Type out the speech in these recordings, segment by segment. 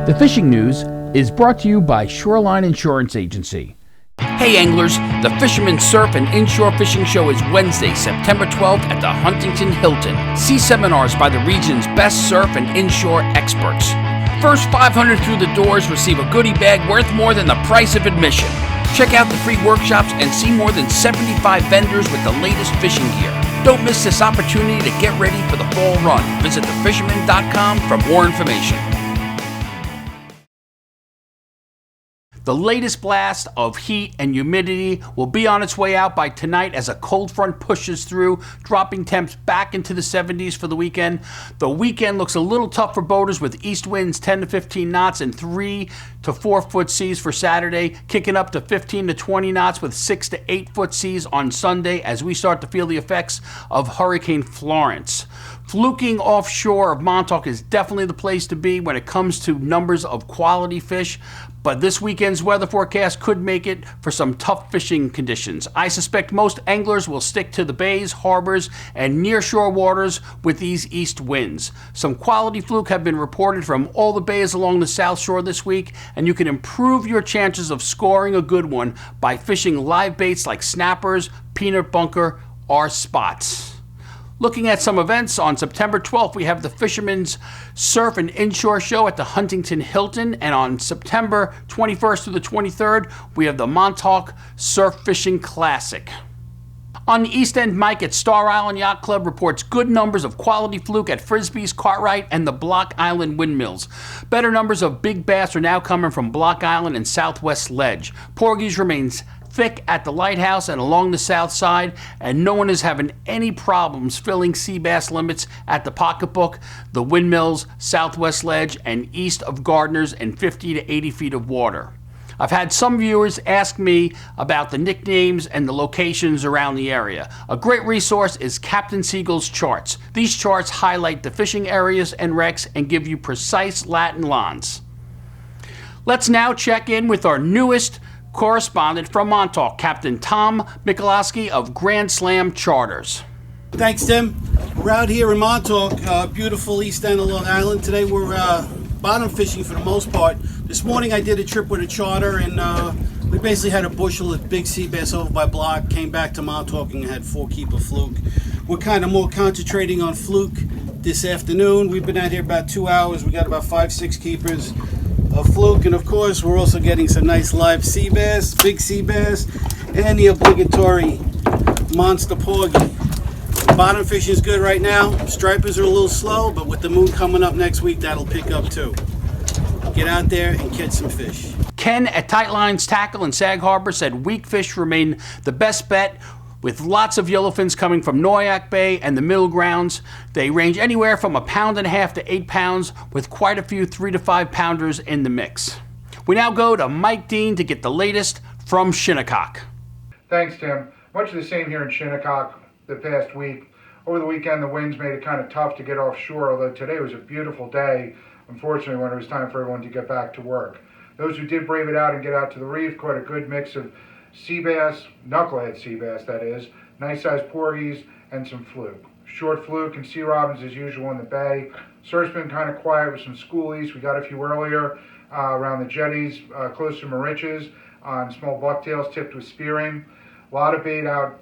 The fishing news is brought to you by Shoreline Insurance Agency. Hey anglers, the Fisherman Surf and Inshore Fishing Show is Wednesday, September 12th at the Huntington Hilton. See seminars by the region's best surf and inshore experts. First 500 through the doors receive a goodie bag worth more than the price of admission. Check out the free workshops and see more than 75 vendors with the latest fishing gear. Don't miss this opportunity to get ready for the fall run. Visit thefisherman.com for more information. The latest blast of heat and humidity will be on its way out by tonight as a cold front pushes through, dropping temps back into the 70s for the weekend. The weekend looks a little tough for boaters with east winds 10 to 15 knots and 3 to 4 foot seas for Saturday, kicking up to 15 to 20 knots with 6 to 8 foot seas on Sunday as we start to feel the effects of Hurricane Florence. Fluking offshore of Montauk is definitely the place to be when it comes to numbers of quality fish, but this weekend's weather forecast could make it for some tough fishing conditions. I suspect most anglers will stick to the bays, harbors, and nearshore waters with these east winds. Some quality fluke have been reported from all the bays along the south shore this week, and you can improve your chances of scoring a good one by fishing live baits like snappers, peanut bunker, or spots. Looking at some events, on September 12th, we have the Fisherman's Surf and Inshore Show at the Huntington Hilton, and on September 21st through the 23rd, we have the Montauk Surf Fishing Classic. On the East End, Mike at Star Island Yacht Club reports good numbers of quality fluke at Frisbee's, Cartwright, and the Block Island Windmills. Better numbers of big bass are now coming from Block Island and Southwest Ledge. Porgies remains thick at the lighthouse and along the south side, and no one is having any problems filling sea bass limits at the Pocketbook, the Windmills, Southwest Ledge, and east of Gardner's in 50 to 80 feet of water. I've had some viewers ask me about the nicknames and the locations around the area. A great resource is Captain Siegel's charts. These charts highlight the fishing areas and wrecks and give you precise Latin lines. Let's now check in with our newest correspondent from Montauk, Captain Tom Michalowski of Grand Slam Charters. Thanks, Tim. We're out here in Montauk, beautiful east end of Long Island. Today we're bottom fishing for the most part. This morning I did a trip with a charter, and we basically had a bushel of big sea bass over by Block, came back to Montauk and had 4 keeper fluke. We're kind of more concentrating on fluke this afternoon. We've been out here about 2 hours. We got about 5-6 keepers of fluke, and of course we're also getting some nice live sea bass, big sea bass, and the obligatory monster porgy. Bottom fishing is good right now. Stripers are a little slow, but with the moon coming up next week, that'll pick up too. Get out there and catch some fish. Ken at Tight Lines Tackle in Sag Harbor said weak fish remain the best bet, with lots of yellowfins coming from Noyak Bay and the middle grounds. They range anywhere from 1.5 pounds to 8 pounds, with quite a few 3 to 5 pounders in the mix. We now go to Mike Dean to get the latest from Shinnecock. Thanks, Tim. Much of the same here in Shinnecock the past week. Over the weekend, the winds made it kind of tough to get offshore, although today was a beautiful day, unfortunately, when it was time for everyone to get back to work. Those who did brave it out and get out to the reef caught a good mix of sea bass, knucklehead sea bass that is, nice sized porgies, and some fluke. Short fluke and sea robins as usual in the bay. Surf's been kind of quiet with some schoolies. We got a few earlier around the jetties close to Mariches on small bucktails tipped with spearing. A lot of bait out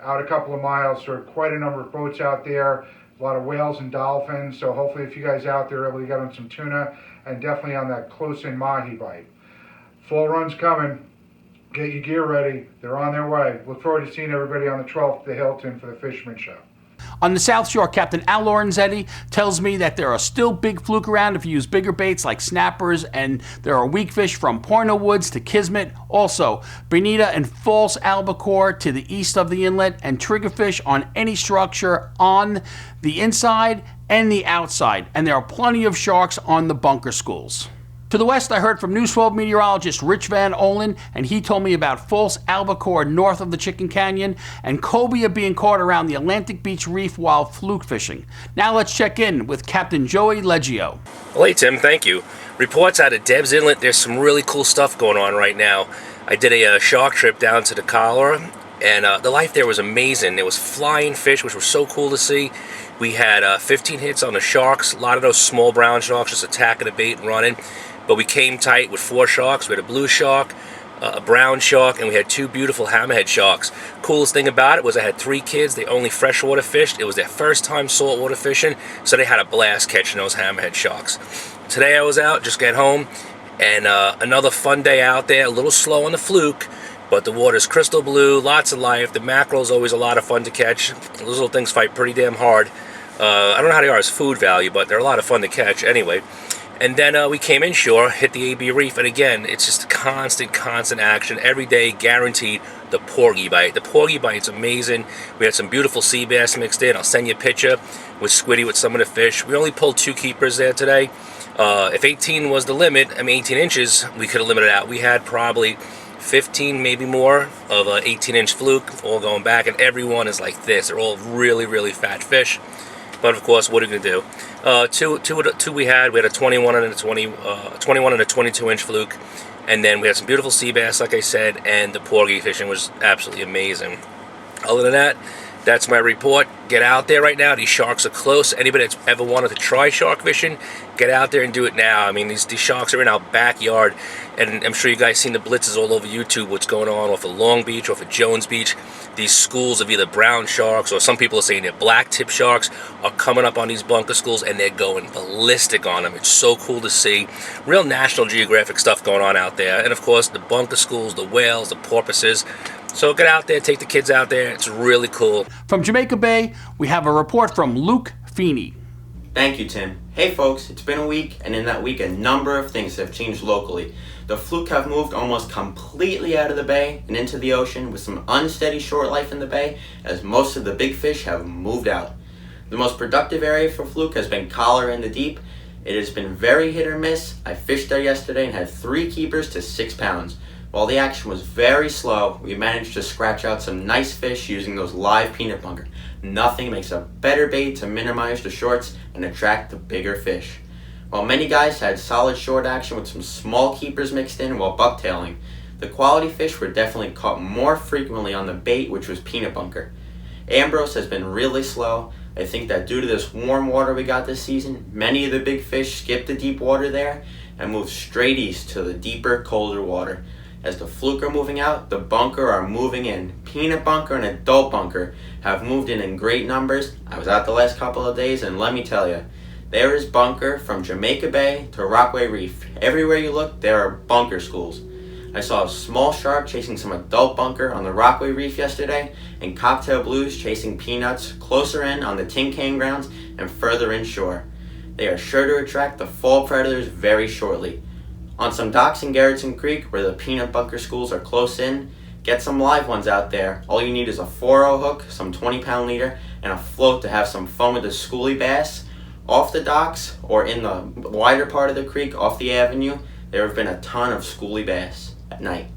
a couple of miles, so quite a number of boats out there. A lot of whales and dolphins, so hopefully if you guys out there are able to get on some tuna and definitely on that close-in mahi bite. Fall run's coming. Get your gear ready. They're on their way. Look forward to seeing everybody on the 12th at the Hilton for the Fisherman Show. On the South Shore, Captain Al Lorenzetti tells me that there are still big fluke around if you use bigger baits like snappers, and there are weak fish from Porno Woods to Kismet. Also, bonita and false albacore to the east of the inlet, and triggerfish on any structure on the inside and the outside. And there are plenty of sharks on the bunker schools. To the west, I heard from News 12 meteorologist Rich Van Olen, and he told me about false albacore north of the Chicken Canyon and cobia being caught around the Atlantic Beach Reef while fluke fishing. Now let's check in with Captain Joey Leggio. Well, hey Tim, thank you. Reports out of Deb's Inlet, there's some really cool stuff going on right now. I did a shark trip down to the Cholera, and the life there was amazing. There was flying fish, which was so cool to see. We had 15 hits on the sharks, a lot of those small brown sharks just attacking the bait and running. but we came tight with 4 sharks. We had a blue shark, a brown shark, and we had 2 beautiful hammerhead sharks. Coolest thing about it was I had 3 kids. They only freshwater fished. It was their first time saltwater fishing, so they had a blast catching those hammerhead sharks. Today I was out, just got home, and another fun day out there. A little slow on the fluke, but the water's crystal blue, lots of life. The mackerel's always a lot of fun to catch. Those little things fight pretty damn hard. I don't know how they are as food value, but they're a lot of fun to catch anyway. And then we came inshore, hit the AB reef, and again, it's just constant action. Every day, guaranteed, the porgy bite. The porgy bite's amazing. We had some beautiful sea bass mixed in. I'll send you a picture with squiddy with some of the fish. We only pulled 2 keepers there today. If 18 was the limit, 18 inches, we could have limited out. We had probably 15, maybe more, of an 18-inch fluke, all going back, and every one is like this. They're all really fat fish. But of course, what are you gonna do? Two we had a 21 and a 21 and a 22-inch fluke, and then we had some beautiful sea bass, like I said, and the porgy fishing was absolutely amazing. Other than that, that's my report. Get out there right now. These sharks are close. Anybody that's ever wanted to try shark fishing, get out there and do it now. I mean, these sharks are in our backyard, and I'm sure you guys seen the blitzes all over YouTube, what's going on off of Long Beach, off of Jones Beach. These schools of either brown sharks, or some people are saying they're black tip sharks, are coming up on these bunker schools, and they're going ballistic on them. It's so cool to see. Real National Geographic stuff going on out there. And of course, the bunker schools, the whales, the porpoises. So get out there, take the kids out there. It's really cool. From Jamaica Bay, we have a report from Luke Feeney. Thank you, Tim. Hey folks, it's been a week, and in that week a number of things have changed locally. The fluke have moved almost completely out of the bay and into the ocean with some unsteady short life in the bay, as most of the big fish have moved out. The most productive area for fluke has been collar in the deep. It has been very hit or miss. I fished there yesterday and had 3 keepers to 6 pounds. While the action was very slow, we managed to scratch out some nice fish using those live peanut bunker. Nothing makes a better bait to minimize the shorts and attract the bigger fish. While many guys had solid short action with some small keepers mixed in while bucktailing, the quality fish were definitely caught more frequently on the bait, which was peanut bunker. Ambrose has been really slow. I think that due to this warm water we got this season, many of the big fish skipped the deep water there and moved straight east to the deeper, colder water. As the fluke are moving out, the bunker are moving in. Peanut bunker and adult bunker have moved in great numbers. I was out the last couple of days, and let me tell you, there is bunker from Jamaica Bay to Rockaway Reef. Everywhere you look, there are bunker schools. I saw a small shark chasing some adult bunker on the Rockaway Reef yesterday, and cocktail blues chasing peanuts closer in on the tin can grounds and further inshore. They are sure to attract the fall predators very shortly. On some docks in Garrettson Creek, where the peanut bunker schools are close in, get some live ones out there. All you need is a 4-0 hook, some 20-pound leader, and a float to have some fun with the schoolie bass. Off the docks, or in the wider part of the creek, off the avenue, there have been a ton of schoolie bass at night.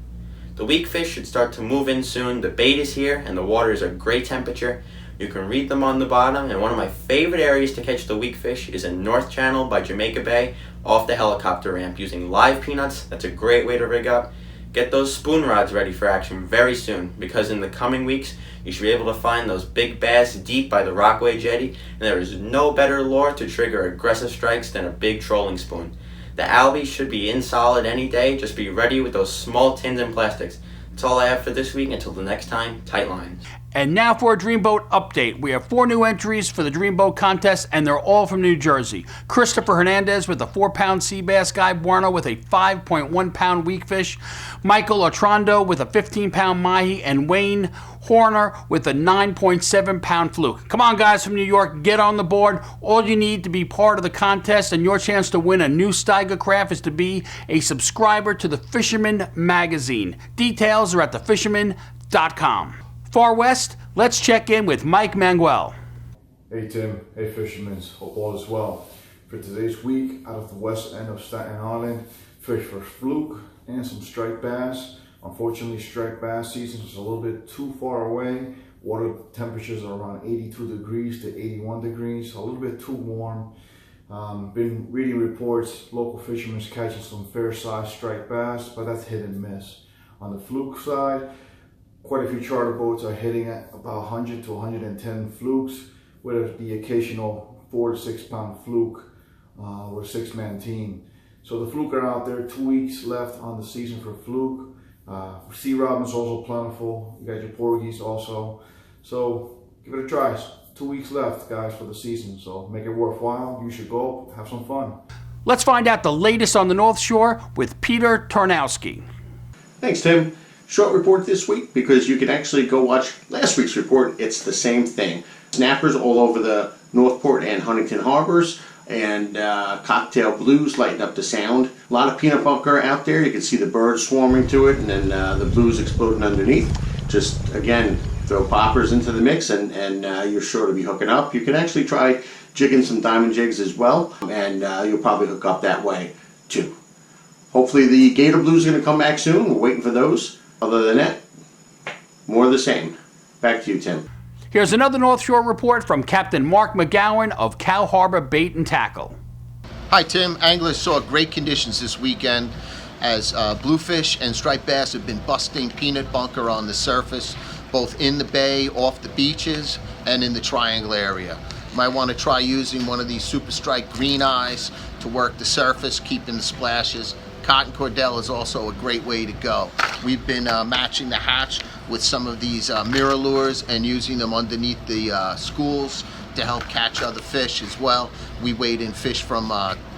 The weak fish should start to move in soon. The bait is here, and the water is a great temperature. You can read them on the bottom, and one of my favorite areas to catch the weak fish is in North Channel by Jamaica Bay, off the helicopter ramp, using live peanuts. That's a great way to rig up. Get those spoon rods ready for action very soon, because in the coming weeks, you should be able to find those big bass deep by the Rockaway Jetty, and there is no better lure to trigger aggressive strikes than a big trolling spoon. The albies should be in solid any day. Just be ready with those small tins and plastics. That's all I have for this week. Until the next time, tight lines. And now for a Dreamboat update. We have 4 new entries for the Dreamboat contest, and they're all from New Jersey. Christopher Hernandez with a 4-pound sea bass, Guy Buono with a 5.1-pound weak fish, Michael Otrando with a 15-pound mahi, and Wayne Horner with a 9.7-pound fluke. Come on, guys from New York, get on the board. All you need to be part of the contest and your chance to win a new Steiger craft is to be a subscriber to the Fisherman magazine. Details are at thefisherman.com. Far West, let's check in with Mike Mangual. Hey Tim, hey Fishermans, hope all is well. For today's week, out of the west end of Staten Island, fish for fluke and some striped bass. Unfortunately, striped bass season is a little bit too far away. Water temperatures are around 82 degrees to 81 degrees, a little bit too warm. Been reading reports, local fishermen catching some fair-sized striped bass, but that's hit and miss. On the fluke side, quite a few charter boats are hitting at about 100 to 110 flukes, with the occasional 4 to 6 pound fluke or 6-man team. So the fluke are out there, 2 weeks left on the season for fluke. Sea robin's also plentiful. You got your porgies also. So give it a try. 2 weeks left, guys, for the season. So make it worthwhile. You should go, have some fun. Let's find out the latest on the North Shore with Peter Tarnowski. Thanks, Tim. Short report this week because you can actually go watch last week's report. It's the same thing. Snappers all over the Northport and Huntington harbors, and cocktail blues lighting up the sound. A lot of peanut bunker out there. You can see the birds swarming to it, and then the blues exploding underneath. Just, again, throw poppers into the mix, and you're sure to be hooking up. You can actually try jigging some diamond jigs as well, and you'll probably hook up that way too. Hopefully the gator blues are going to come back soon. We're waiting for those. Other than that, more of the same. Back to you, Tim. Here's another North Shore report from Captain Mark McGowan of Cow Harbor Bait and Tackle. Hi, Tim. Anglers saw great conditions this weekend as bluefish and striped bass have been busting peanut bunker on the surface, both in the bay, off the beaches, and in the triangle area. You might want to try using one of these Super Strike green eyes to work the surface, keeping the splashes. Cotton cordell is also a great way to go. We've been matching the hatch with some of these mirror lures and using them underneath the schools to help catch other fish as well. We weighed in fish from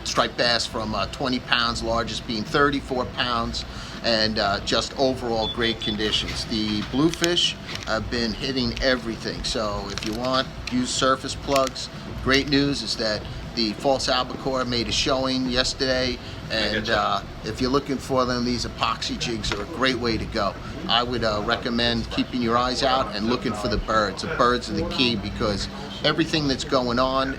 striped bass from 20 pounds, largest being 34 pounds, and just overall great conditions. The bluefish have been hitting everything, so if you want, use surface plugs. Great news is that the false albacore made a showing yesterday, and if you're looking for them, these epoxy jigs are a great way to go. I would recommend keeping your eyes out and looking for the birds. The birds are the key because everything that's going on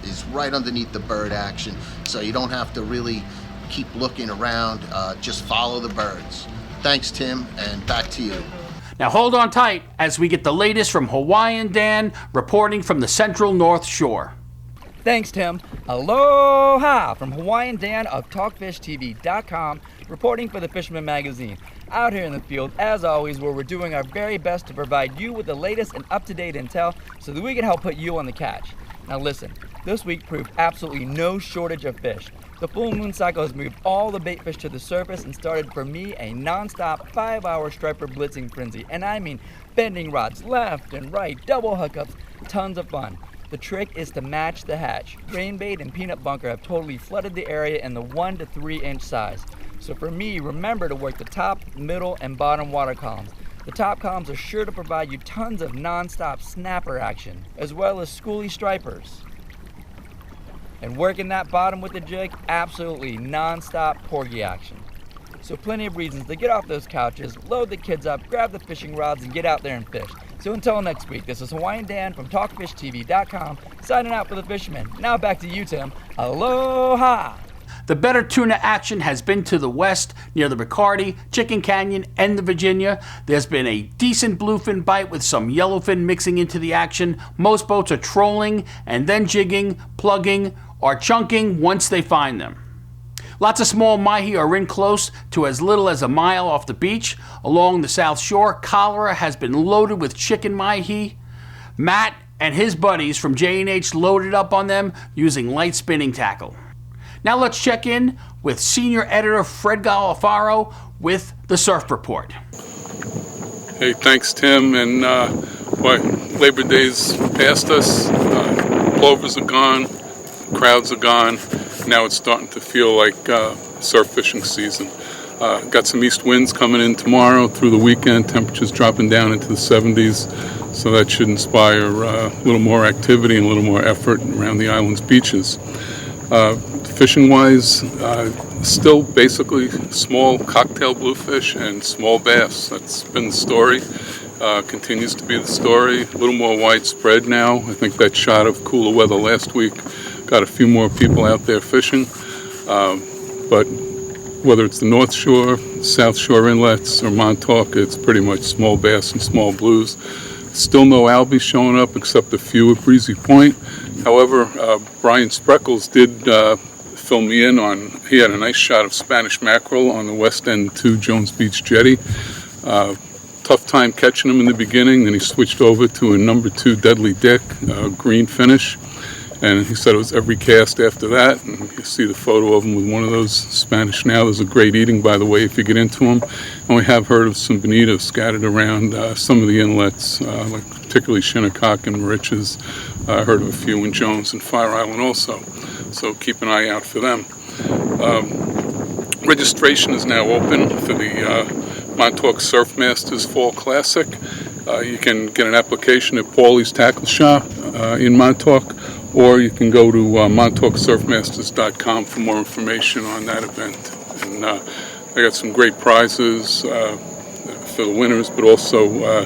is right underneath the bird action, so you don't have to really keep looking around, just follow the birds. Thanks, Tim, and back to you. Now hold on tight as we get the latest from Hawaiian Dan reporting from the Central North Shore. Thanks, Tim. Aloha from Hawaiian Dan of TalkFishTV.com, reporting for the Fisherman magazine. Out here in the field, as always, where we're doing our very best to provide you with the latest and up-to-date intel so that we can help put you on the catch. Now listen, this week proved absolutely no shortage of fish. The full moon cycle has moved all the bait fish to the surface and started for me a non-stop 5-hour striper blitzing frenzy. And I mean bending rods left and right, double hookups, tons of fun. The trick is to match the hatch. Grain bait and peanut bunker have totally flooded the area in the 1 to 3 inch size. So for me, remember to work the top, middle, and bottom water columns. The top columns are sure to provide you tons of non-stop snapper action, as well as schoolie stripers. And working that bottom with the jig, absolutely non-stop porgy action. So plenty of reasons to get off those couches, load the kids up, grab the fishing rods, and get out there and fish. So until next week, this is Hawaiian Dan from TalkFishTV.com, signing out for the Fisherman. Now back to you, Tim. Aloha! The better tuna action has been to the west near the Riccardi, Chicken Canyon, and the Virginia. There's been a decent bluefin bite with some yellowfin mixing into the action. Most boats are trolling and then jigging, plugging, or chunking once they find them. Lots of small mahi are in close to as little as a mile off the beach. Along the South Shore, cholera has been loaded with chicken mahi. Matt and his buddies from J&H loaded up on them using light spinning tackle. Now let's check in with senior editor Fred Golofaro with the Surf Report. Hey, thanks, Tim. And Labor Day's past us. Plovers are gone. Crowds are gone. Now it's starting to feel like surf fishing season. Got some east winds coming in tomorrow through the weekend. Temperatures dropping down into the 70s. So that should inspire a little more activity and a little more effort around the island's beaches. Fishing-wise, still basically small cocktail bluefish and small bass. That's been the story. Continues to be the story. A little more widespread now. I think that shot of cooler weather last week got a few more people out there fishing. But whether it's the North Shore, South Shore inlets, or Montauk, it's pretty much small bass and small blues. Still no albie showing up except a few at Breezy Point. However, Brian Spreckles did fill me in on, he had a nice shot of Spanish mackerel on the west end to Jones Beach Jetty. Tough time catching him in the beginning, then he switched over to a number 2 Deadly Dick, green finish. And he said it was every cast after that. And you see the photo of him with one of those Spanish now. Those are great eating, by the way, if you get into them. And we have heard of some bonitas scattered around some of the inlets, like particularly Shinnecock and Moriches. I heard of a few in Jones and Fire Island also. So keep an eye out for them. Registration is now open for the Montauk Surf Masters Fall Classic. You can get an application at Paulie's Tackle Shop in Montauk, or you can go to montauksurfmasters.com for more information on that event. And they got some great prizes for the winners, but also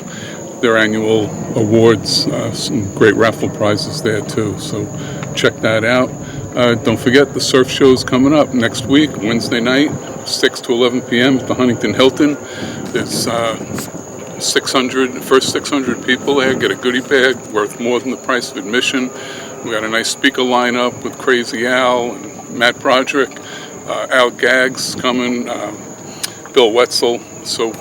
their annual awards, some great raffle prizes there too. So check that out. Don't forget the surf show's coming up next week, Wednesday night, 6 to 11 p.m. at the Huntington Hilton. There's first 600 people there get a goodie bag worth more than the price of admission. We got a nice speaker lineup with Crazy Al and Matt Broderick, Al Gaggs coming, Bill Wetzel. So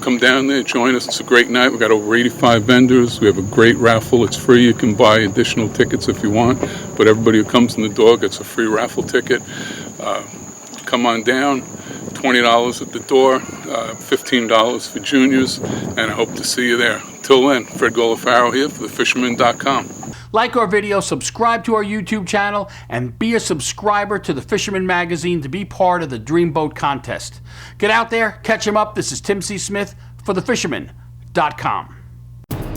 come down there, join us. It's a great night. We got over 85 vendors. We have a great raffle. It's free. You can buy additional tickets if you want, but everybody who comes in the door gets a free raffle ticket. Come on down. $20 at the door, $15 for juniors, and I hope to see you there. Till then, Fred Golofaro here for thefisherman.com. Like our video, subscribe to our YouTube channel, and be a subscriber to the Fisherman magazine to be part of the Dreamboat contest. Get out there, catch 'em up. This is Tim C. Smith for thefisherman.com.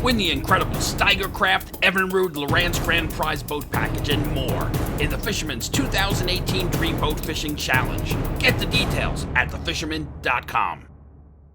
Win the incredible Steiger Craft, Evinrude, Loran's Grand Prize Boat Package, and more in the Fisherman's 2018 Dreamboat Fishing Challenge. Get the details at thefisherman.com.